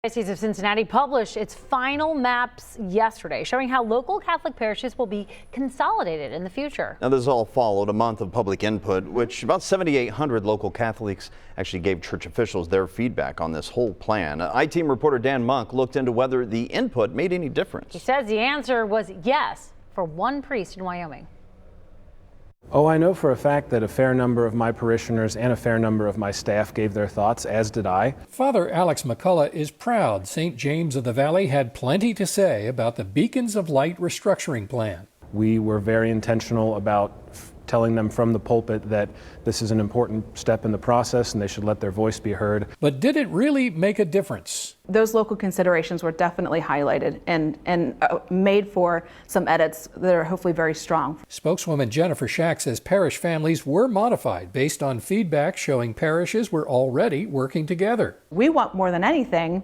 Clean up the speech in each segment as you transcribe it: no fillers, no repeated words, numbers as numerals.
Archdiocese of Cincinnati published its final maps yesterday, showing how local Catholic parishes will be consolidated in the future. Now, this all followed a month of public input, which about 7,800 local Catholics actually gave church officials their feedback on this whole plan. I-Team reporter Dan Monk looked into whether the input made any difference. He says the answer was yes for one priest in Wyoming. Oh, I know for a fact that a fair number of my parishioners and a fair number of my staff gave their thoughts, as did I. Father Alex McCullough is proud St. James of the Valley had plenty to say about the Beacons of Light restructuring plan. We were very intentional about telling them from the pulpit that this is an important step in the process and they should let their voice be heard. But did it really make a difference? Those local considerations were definitely highlighted and made for some edits that are hopefully very strong. Spokeswoman Jennifer Shack says parish families were modified based on feedback showing parishes were already working together. We want more than anything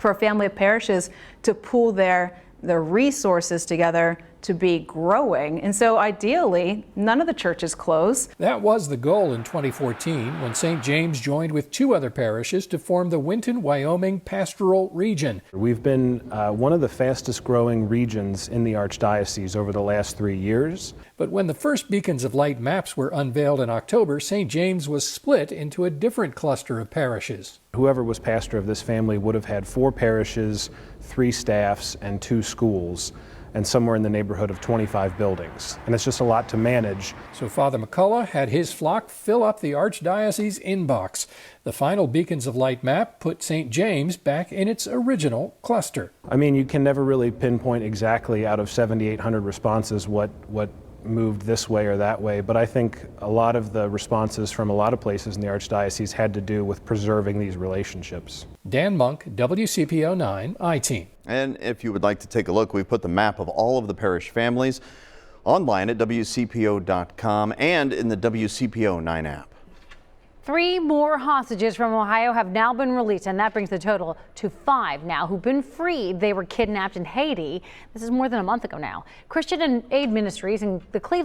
for a family of parishes to pool their resources together to be growing. And so ideally, none of the churches close. That was the goal in 2014 when St. James joined with two other parishes to form the Winton Wyoming Pastoral Region. We've been one of the fastest growing regions in the Archdiocese over the last 3 years. But when the first Beacons of Light maps were unveiled in October, St. James was split into a different cluster of parishes. Whoever was pastor of this family would have had 4 parishes, 3 staffs, and 2 schools, and somewhere in the neighborhood of 25 buildings. And it's just a lot to manage. So Father McCullough had his flock fill up the Archdiocese inbox. The final Beacons of Light map put St. James back in its original cluster. I mean, you can never really pinpoint exactly out of 7,800 responses what moved this way or that way, but I think a lot of the responses from a lot of places in the Archdiocese had to do with preserving these relationships. Dan Monk, WCPO 9, I-Team. And if you would like to take a look, we've put the map of all of the parish families online at WCPO.com and in the WCPO 9 app. 3 more hostages from Ohio have now been released, and that brings the total to 5 now who've been freed. They were kidnapped in Haiti. This is more than a month ago now. Christian Aid Ministries in the Cleveland